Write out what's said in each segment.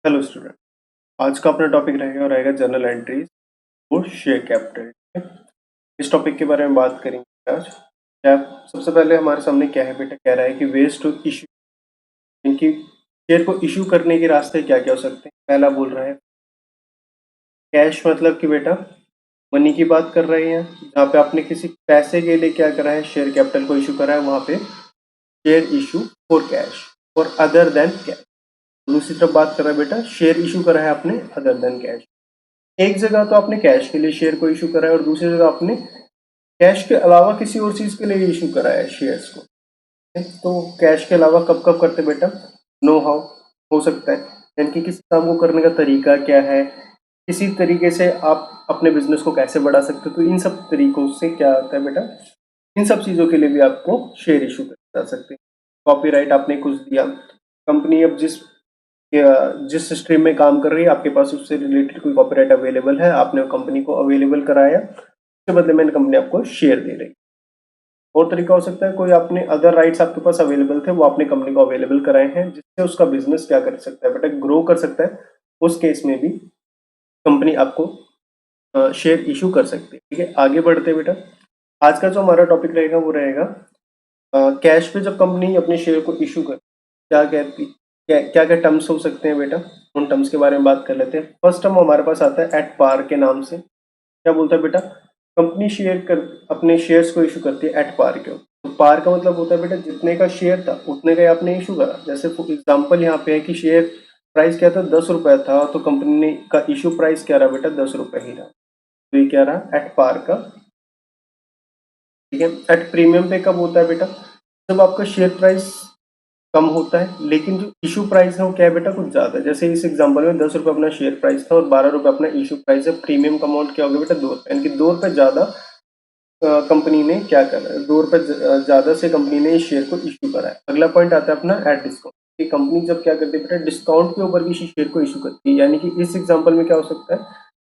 Hello student. आज का अपना टॉपिक रहेगा जर्नल एंट्रीज और शेयर कैपिटल। ठीक है, इस टॉपिक के बारे में बात करेंगे आज। क्या सबसे पहले हमारे सामने क्या है बेटा, कह रहा है कि वेज टू इशू, इनकी शेयर को इशू करने के रास्ते क्या क्या हो सकते हैं। पहला बोल रहा है कैश, मतलब कि बेटा मनी की बात कर रहे हैं, जहाँ पे आपने किसी पैसे के लिए क्या करा है, शेयर कैपिटल को इशू करा है, वहां पे शेयर इशू फॉर कैश और अदर देन कैश। दूसरी तरफ बात कर रहा है बेटा, शेयर इशू करा है आपने अदर देन कैश। एक जगह तो आपने कैश के लिए शेयर को इशू करा है और दूसरी जगह आपने कैश के अलावा किसी और चीज के लिए इशू करा है शेयर्स को। तो कैश के अलावा कब कब करते बेटा, नो हाउ हो सकता है, यानी कि किसी काम को करने का तरीका क्या है, किसी तरीके से आप अपने बिजनेस को कैसे बढ़ा सकते हो। तो इन सब तरीकों से क्या होता है बेटा, इन सब चीजों के लिए भी आपको शेयर इशू कर सकते हैं। कॉपीराइट आपने कुछ दिया, कंपनी अब जिस स्ट्रीम में काम कर रही है, आपके पास उससे रिलेटेड कोई कॉपीराइट अवेलेबल है, आपने कंपनी को अवेलेबल कराया, उसके बदले में कंपनी आपको शेयर दे रही। और तरीका हो सकता है कोई आपने अदर राइट्स आपके पास अवेलेबल थे, वो आपने कंपनी को अवेलेबल कराए हैं, जिससे उसका बिजनेस क्या कर सकता है बेटा, ग्रो कर सकता है। उस केस में भी कंपनी आपको शेयर इशू कर सकती है। ठीक है, आगे बढ़ते हैं बेटा। आज का जो हमारा टॉपिक रहेगा वो रहेगा कैश पे जब कंपनी अपने शेयर को इशू कर क्या कहती, क्या क्या क्या टर्म्स हो सकते हैं बेटा, उन टर्म्स के बारे में बात कर लेते हैं। फर्स्ट टर्म हमारे पास आता है एट पार के नाम से। क्या बोलता है बेटा, कंपनी शेयर कर अपने शेयर्स को इशू करती है एट पार के। तो पार का मतलब होता है बेटा जितने का शेयर था उतने का ही आपने इशू करा। जैसे फॉर एग्जाम्पल यहाँ पे है कि शेयर प्राइस क्या था, 10 रुपए था, तो कंपनी ने का इशू प्राइस क्या रहा बेटा, 10 रुपए ही रहा। तो ये क्या रहा, एट पार का। ठीक है, एट प्रीमियम पे कब होता है बेटा, जब आपका शेयर प्राइस कम होता है लेकिन जो इशू प्राइस है वो क्या है बेटा, कुछ ज्यादा है। जैसे इस एग्जांपल में 10 रुपए अपना शेयर प्राइस था और 12 रुपए अपना इशू प्राइस है। प्रीमियम का अमाउंट क्या होगा बेटा, 2 रुपए, यानी कि 2 रुपए ज्यादा कंपनी ने क्या करा है, 2 रुपए ज्यादा से कंपनी ने इस शेयर को इशू करा है। अगला पॉइंट आता है अपना एट डिस्काउंट, कि कंपनी जब क्या करती है बेटा, डिस्काउंट के ऊपर किसी शेयर को इशू करती है। यानी कि इस एग्जाम्पल में क्या हो सकता है,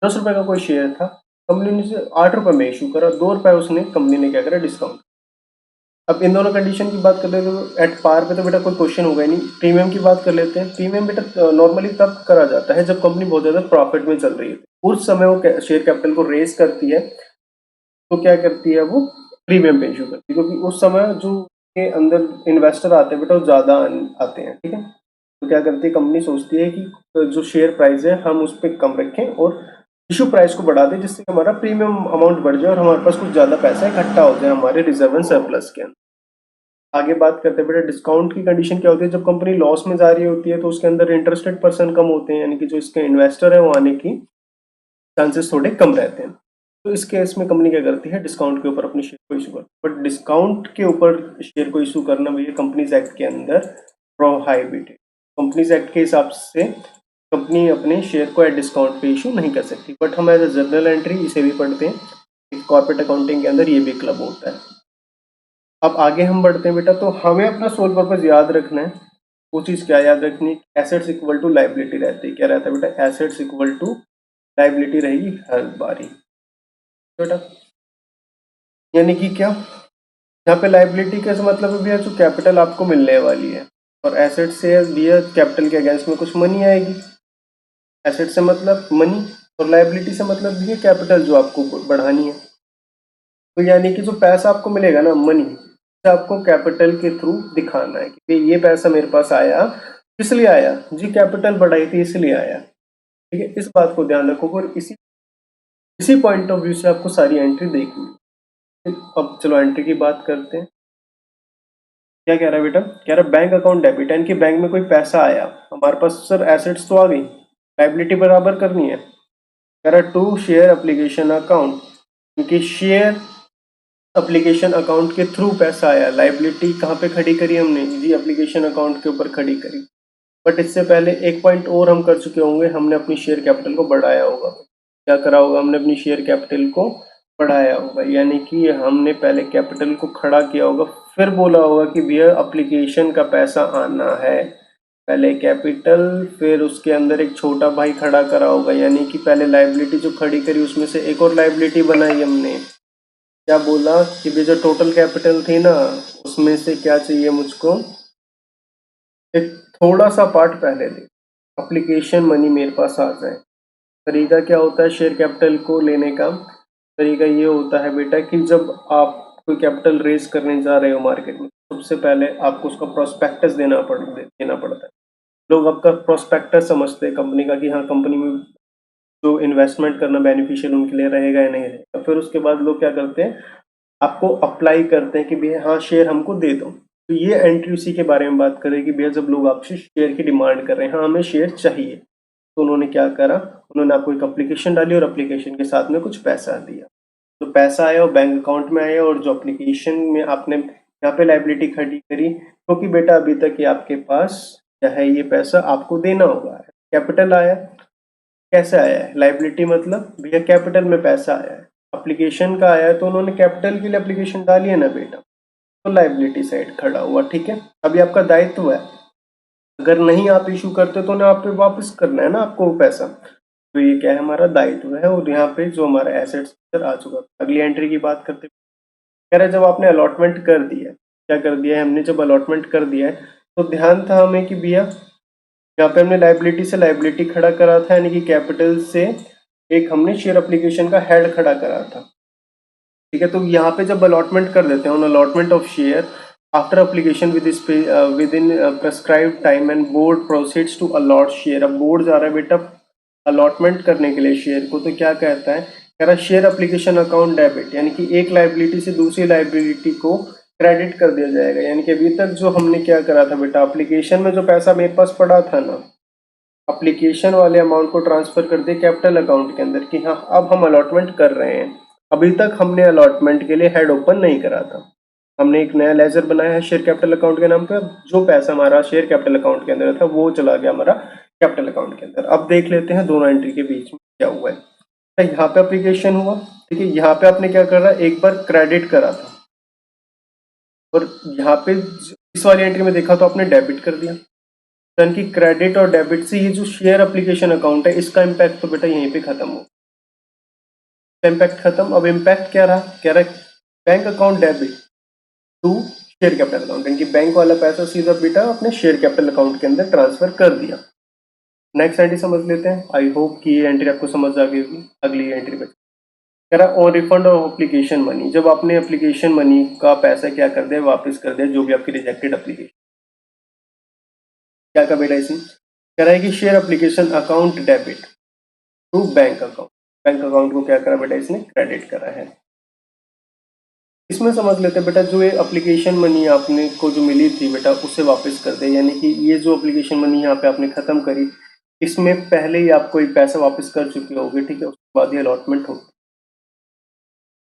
10 रुपए का कोई शेयर था, कंपनी ने उसे 8 रुपए में इशू करा, 2 रुपए उसने कंपनी ने क्या करा, डिस्काउंट। अब इन दोनों कंडीशन की बात कर लेते हैं तो एट पार पे तो बेटा कोई क्वेश्चन होगा ही नहीं। प्रीमियम की बात कर लेते हैं। प्रीमियम बेटा नॉर्मली तब करा जाता है जब कंपनी बहुत ज्यादा प्रॉफिट में चल रही है, उस समय वो शेयर कैपिटल को रेस करती है। तो क्या करती है वो, प्रीमियम पे इशू करती है, क्योंकि उस समय जो के अंदर इन्वेस्टर आते हैं बेटा वो ज्यादा आते हैं। ठीक है, तो क्या करती है कंपनी, सोचती है कि जो शेयर प्राइस है हम उस पर कम रखें और इशू प्राइस को बढ़ा दें, जिससे हमारा प्रीमियम अमाउंट बढ़ जाए और हमारे पास कुछ ज्यादा पैसा इकट्ठा हो जाए हमारे रिजर्व एंड सरप्लस के अंदर। आगे बात करते हैं बेटा, डिस्काउंट की कंडीशन क्या होती है, जब कंपनी लॉस में जा रही होती है तो उसके अंदर इंटरेस्टेड पर्सन कम होते हैं, यानी कि जो इसके इन्वेस्टर है वो आने की चांसेस थोड़े कम रहते हैं। तो इस केस में कंपनी क्या करती है, डिस्काउंट के ऊपर अपनी शेयर को इशू करती है। बट डिस्काउंट के ऊपर शेयर को इशू करना भी कंपनीज एक्ट के अंदर प्रोहाइबिटेड। कंपनीज एक्ट के हिसाब से कंपनी अपने शेयर को एट डिस्काउंट पे इशू नहीं कर सकती। बट हम एज ए जर्नल एंट्री इसे भी पढ़ते हैं, कॉर्पोरेट अकाउंटिंग के अंदर ये भी क्लब होता है। अब आगे हम बढ़ते हैं बेटा, तो हमें अपना सोल पर्पज याद रखना है। वो चीज क्या याद रखनी है, एसेट्स इक्वल टू लाइबिलिटी रहती है। क्या रहता है बेटा, एसेट्स इक्वल टू लाइबिलिटी रहेगी हर बारी बेटा। यानी कि क्या, यहाँ पे लाइबिलिटी का मतलब भी है जो कैपिटल आपको मिलने वाली है, और एसेट से भी है कैपिटल के अगेंस्ट में कुछ मनी आएगी। एसेट से मतलब मनी और लाइबिलिटी से मतलब भी है कैपिटल जो आपको बढ़ानी है। तो यानी कि जो पैसा आपको मिलेगा ना, मनी, आपको कैपिटल के थ्रू दिखाना है कि ये पैसा मेरे पास आया, इसलिए आया जी, कैपिटल बढ़ाई थी इसलिए आया। ठीक है, इस बात को ध्यान रखो और इसी इसी पॉइंट ऑफ व्यू से आपको सारी एंट्री देखनी है। अब चलो एंट्री की बात करते हैं। क्या कह रहा है बेटा, कह रहा है बैंक अकाउंट डेबिट, यानी कि बैंक में कोई पैसा आया हमारे पास, सर एसेट्स तो आ गई, लाइबिलिटी बराबर करनी है। कह रहा है टू शेयर एप्लीकेशन अकाउंट, क्योंकि शेयर एप्लीकेशन अकाउंट के थ्रू पैसा आया। लाइबिलिटी कहाँ पे खड़ी करी हमने जी, एप्लीकेशन अकाउंट के ऊपर खड़ी करी। बट इससे पहले एक पॉइंट और हम कर चुके होंगे, हमने अपनी शेयर कैपिटल को बढ़ाया होगा। क्या करा होगा, हमने अपनी शेयर कैपिटल को बढ़ाया होगा, यानी कि हमने पहले कैपिटल को खड़ा किया होगा, फिर बोला होगा कि भैया एप्लीकेशन का पैसा आना है। पहले कैपिटल, फिर उसके अंदर एक छोटा भाई खड़ा करा होगा, यानी कि पहले लाइबिलिटी जो खड़ी करी उसमें से एक और लाइबिलिटी बनाई हमने। क्या बोला कि भैया जो टोटल कैपिटल थी ना, उसमें से क्या चाहिए मुझको, एक थोड़ा सा पार्ट पहले दे। एप्लीकेशन मनी मेरे पास आ जाए। तरीका क्या होता है शेयर कैपिटल को लेने का? तरीका ये होता है बेटा कि जब आप कोई कैपिटल रेज करने जा रहे हो मार्केट में, सबसे पहले आपको उसका प्रोस्पेक्टस देना पड़ता है। लोग आपका प्रोस्पेक्टस समझते हैं कंपनी का कि हाँ, कंपनी में जो इन्वेस्टमेंट करना बेनिफिशियल उनके लिए रहेगा या नहीं रहेगा। फिर उसके बाद लोग क्या करते हैं, आपको अप्लाई करते हैं कि भैया हाँ, शेयर हमको दे दो। तो ये एंट्री उसी के बारे में बात करें कि भैया जब लोग आपसे शेयर की डिमांड कर रहे हैं, हाँ हमें शेयर चाहिए, तो उन्होंने क्या करा, उन्होंने आपको एक एप्लीकेशन डाली और एप्लीकेशन के साथ में कुछ पैसा दिया। तो पैसा आया और बैंक अकाउंट में आया, और जो एप्लीकेशन में आपने यहाँ पे लाइबिलिटी खड़ी करी, क्योंकि बेटा अभी तक ये आपके पास क्या है, ये पैसा आपको देना होगा। कैपिटल आया, कैसे आया है? लाइबिलिटी मतलब भैया कैपिटल में पैसा आया है, एप्लीकेशन का आया है, तो उन्होंने कैपिटल के लिए एप्लीकेशन डाली है ना बेटा, तो लाइबिलिटी साइड खड़ा हुआ। ठीक है, अभी आपका दायित्व है, अगर नहीं आप इशू करते तो ना आप पे वापस करना है ना आपको वो पैसा। तो ये क्या है, हमारा दायित्व है, और यहाँ पे जो हमारा एसेट्स आ चुका। अगली एंट्री की बात करते, कह रहे जब आपने अलॉटमेंट कर दिया है, क्या कर दिया है हमने, जब अलॉटमेंट कर दिया है तो ध्यान था हमें कि भैया यहाँ पे हमने लाइबिलिटी से लाइबिलिटी खड़ा करा था, यानी कि कैपिटल से एक हमने शेयर एप्लीकेशन का हेड खड़ा करा था। ठीक है, तो यहाँ पे जब अलॉटमेंट कर देते हैं, on allotment of share after application within prescribed time and board proceeds to allot share. अब बोर्ड जा रहा है बेटा अलॉटमेंट करने के लिए शेयर को, तो क्या कहता है, कह रहा शेयर एप्लीकेशन अकाउंट डेबिट, यानी कि एक लाइबिलिटी से दूसरी लाइबिलिटी को क्रेडिट कर दिया जाएगा। यानी कि अभी तक जो हमने क्या करा था बेटा, एप्लीकेशन में जो पैसा मेरे पास पड़ा था ना, एप्लीकेशन वाले अमाउंट को ट्रांसफर कर दिया कैपिटल अकाउंट के अंदर कि हाँ अब हम अलॉटमेंट कर रहे हैं। अभी तक हमने अलॉटमेंट के लिए हेड ओपन नहीं करा था, हमने एक नया लेजर बनाया है शेयर कैपिटल अकाउंट के नाम पे। जो पैसा हमारा शेयर कैपिटल अकाउंट के अंदर था वो चला गया हमारा कैपिटल अकाउंट के अंदर। अब देख लेते हैं दोनों एंट्री के बीच में क्या हुआ है। तो यहाँ पे एप्लीकेशन हुआ, ठीक है, यहाँ पे आपने क्या करा, एक बार क्रेडिट करा था, और यहाँ पे इस वाली एंट्री में देखा तो आपने डेबिट कर दिया। यानी कि क्रेडिट और डेबिट से ये जो शेयर एप्लीकेशन अकाउंट है इसका इम्पैक्ट तो बेटा यहीं पे खत्म हो, इम्पैक्ट खत्म। अब इम्पैक्ट क्या रहा, कह रहा है bank account debit to share capital account, यानी कि बैंक वाला पैसा सीधा बेटा अपने शेयर कैपिटल अकाउंट के अंदर ट्रांसफर कर दिया। नेक्स्ट एंट्री समझ लेते हैं, आई होप कि ये एंट्री आपको समझ आ गई होगी। अगली एंट्री पे कह रहा on refund of application money, जब आपने एप्लीकेशन मनी का पैसा क्या कर दिया, वापस कर दिया, जो भी आपकी रिजेक्टेड एप्लीकेशन, क्या का बेटा इसी कह रहा है कि share application account debit to bank account, bank account को क्या करा बेटा, इसने क्रेडिट करा है। इसमें समझ लेते हैं बेटा, जो ये एप्लीकेशन मनी आपने को जो मिली थी बेटा उसे वापस कर दे, यानी कि ये जो एप्लीकेशन मनी यहाँ पे आपने खत्म करी, इसमें पहले ही आपको एक पैसा वापस कर चुके होगे, ठीक है, उसके बाद ये अलॉटमेंट होगी।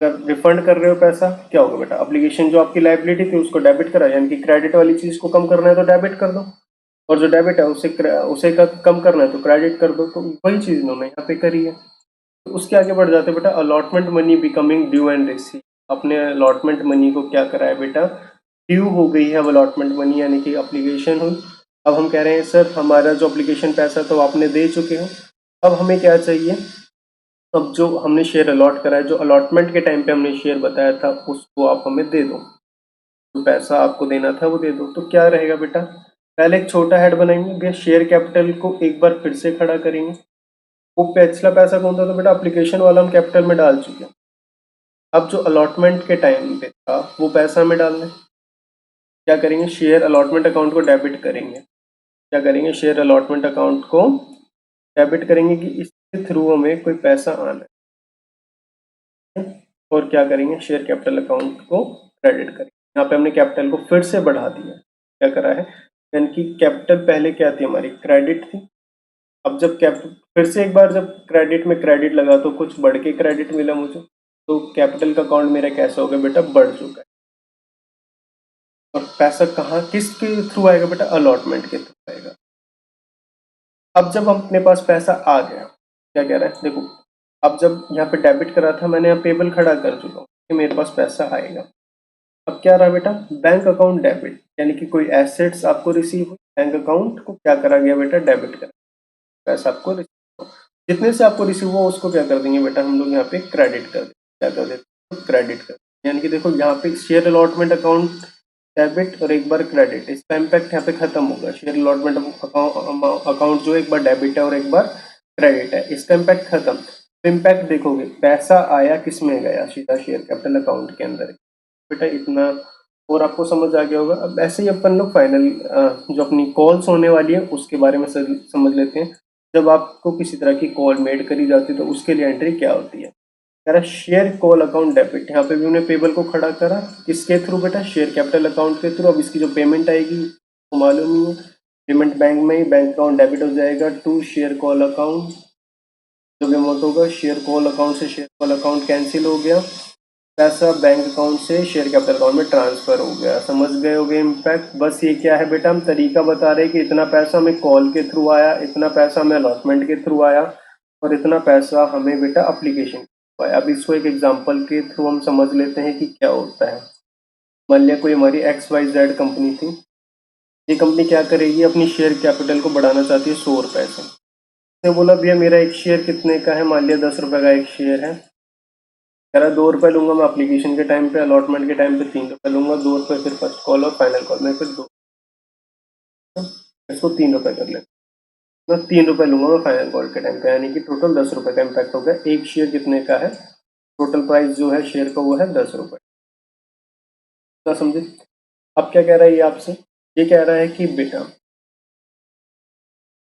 अगर रिफंड कर रहे हो पैसा, क्या होगा बेटा, एप्लीकेशन जो आपकी लाइबिलिटी थी उसको डेबिट करा, यानी कि क्रेडिट वाली चीज को कम करना है तो डेबिट कर दो, और जो डेबिट है उसे कम करना है तो क्रेडिट कर दो। तो वही चीज इन्होंने यहाँ पे करी है। तो उसके आगे बढ़ जाते हैं बेटा, allotment money becoming due and receive. अपने अलॉटमेंट मनी को क्या करा है बेटा, ड्यू हो गई है अब अलॉटमेंट मनी, यानी कि एप्लीकेशन हुई। अब हम कह रहे हैं सर हमारा जो एप्लीकेशन पैसा तो आपने दे चुके हो, अब हमें क्या चाहिए, अब जो हमने शेयर अलॉट करा है, जो अलॉटमेंट के टाइम पे हमने शेयर बताया था उसको आप हमें दे दो, जो पैसा आपको देना था वो दे दो। तो क्या रहेगा बेटा, पहले एक छोटा हेड बनाएंगे भैया, शेयर कैपिटल को एक बार फिर से खड़ा करेंगे। वो पिछला पैसा कौन था, तो बेटा एप्लीकेशन वाला हम कैपिटल में डाल चुके हैं। अब जो अलॉटमेंट के टाइम पे था वो पैसा हमें डालना है, क्या करेंगे, शेयर अलॉटमेंट अकाउंट को डेबिट करेंगे। क्या करेंगे, शेयर अलॉटमेंट अकाउंट को डेबिट करेंगे कि इसके थ्रू हमें कोई पैसा आना है, और क्या करेंगे, शेयर कैपिटल अकाउंट को क्रेडिट करेंगे। यहाँ पे हमने कैपिटल को फिर से बढ़ा दिया, क्या करा है, यानी कि कैपिटल पहले क्या थी हमारी, क्रेडिट थी। अब जब फिर से एक बार जब क्रेडिट में क्रेडिट लगा तो कुछ बढ़ के क्रेडिट मिला मुझे, तो कैपिटल का अकाउंट मेरा कैसा हो गया बेटा, बढ़ चुका है। और पैसा कहाँ किसके थ्रू आएगा बेटा, अलॉटमेंट के थ्रू आएगा। अब जब हम अपने पास पैसा आ गया, क्या कह रहा है देखो, अब जब यहाँ पे डेबिट करा था मैंने, यहाँ पेबल खड़ा कर चुका हूँ कि मेरे पास पैसा आएगा। अब क्या रहा बेटा, बैंक अकाउंट डेबिट, यानी कि कोई एसेट्स आपको रिसीव हुई, बैंक अकाउंट को क्या करा गया बेटा, डेबिट करा, पैसा आपको रिसीव, जितने से आपको रिसीव हुआ उसको क्या कर देंगे बेटा, हम लोग यहाँ पे क्रेडिट कर देंगे, क्या कर देते हैं, क्रेडिट कर, यानी कि देखो यहाँ पे शेयर अलॉटमेंट अकाउंट डेबिट और एक बार क्रेडिट, इसका इम्पैक्ट यहाँ पे खत्म होगा। शेयर अलॉटमेंट अकाउंट जो एक बार डेबिट है और एक बार क्रेडिट है, इसका इम्पैक्ट खत्म। इम्पैक्ट देखोगे, पैसा आया किस में गया, सीधा शेयर कैपिटल अकाउंट के अंदर बेटा इतना। और आपको समझ आ गया होगा। अब ऐसे ही अपन लोग फाइनल जो अपनी कॉल्स होने वाली है उसके बारे में समझ लेते हैं। जब आपको किसी तरह की कॉल मेड करी जाती है तो उसके लिए एंट्री क्या होती है। कह रहा शेयर कॉल अकाउंट डेबिट, यहाँ पे भी हमने पेबल को खड़ा करा किसके थ्रू बेटा, शेयर कैपिटल अकाउंट के थ्रू। अब इसकी जो पेमेंट आएगी तो मालूम ही है, पेमेंट बैंक में ही, बैंक अकाउंट डेबिट हो जाएगा टू शेयर कॉल अकाउंट। जो भी अमाउंट होगा शेयर कॉल अकाउंट से शेयर कॉल अकाउंट कैंसिल हो गया, पैसा बैंक अकाउंट से शेयर कैपिटल अकाउंट में ट्रांसफर हो गया। समझ गए होगे इम्पैक्ट। बस ये क्या है बेटा, हम तरीका बता रहे हैं कि इतना पैसा हमें कॉल के थ्रू आया, इतना पैसा हमें अलॉटमेंट के थ्रू आया और इतना पैसा हमें बेटा अप्लीकेशन आया। अब इसको एक एग्जांपल के थ्रू हम समझ लेते हैं कि क्या होता है। मान लिया कोई हमारी XYZ कंपनी थी। ये कंपनी क्या करेगी, अपनी शेयर कैपिटल को बढ़ाना चाहती है 100 रुपए से। उसने बोला भैया मेरा एक शेयर कितने का है, मान लिया 10 रुपए का एक शेयर है। कह रहा 2 रुपए लूंगा मैं एप्लीकेशन के टाइम पे, अलॉटमेंट के टाइम पे 3 रुपए लूंगा, 2 रुपए फिर फर्स्ट कॉल और फाइनल कॉल में फिर 2, इसको 3 रुपए कर लेते, मैं 3 रुपए लूंगा मैं फाइनल कॉल के टाइम पे, यानी कि टोटल 10 रुपए का इम्पैक्ट हो गया। एक शेयर कितने का है, टोटल प्राइस जो है शेयर का वो है 10 रुपए। क्या समझे। अब क्या कह रहा है ये आपसे, ये कह रहा है कि बेटा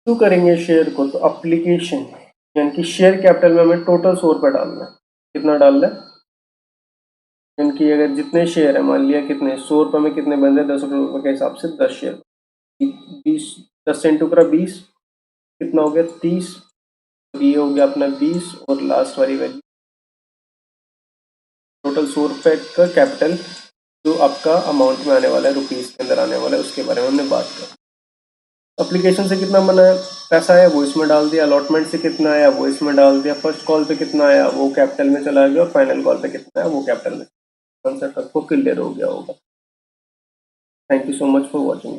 क्यों करेंगे शेयर को, तो अप्लीकेशन यानी कि शेयर कैपिटल में हमें टोटल 100 रुपए डालना है। कितना डालना है, यानी कि अगर जितने शेयर है, मान लिया कितने 100 रुपए में कितने बन रहे, 10 रुपए के हिसाब से 10 शेयर, 20, 10 इंटू करा 20, कितना हो गया 30, ये हो गया अपना 20 और लास्ट वाली वैल्यू टोटल 100 रुपए का कैपिटल जो आपका अमाउंट में आने वाला है, रुपीस के अंदर आने वाला है, उसके बारे में हमने बात की। एप्लीकेशन से कितना बना है, पैसा आया वो इसमें डाल दिया, अलॉटमेंट से कितना आया वो इसमें डाल दिया, फर्स्ट कॉल पे कितना आया वो कैपिटल में चला गया और फाइनल कॉल पे कितना आया वो कैपिटल में। कॉन्सेप्ट आपको क्लियर हो गया होगा। Thank you so much for watching.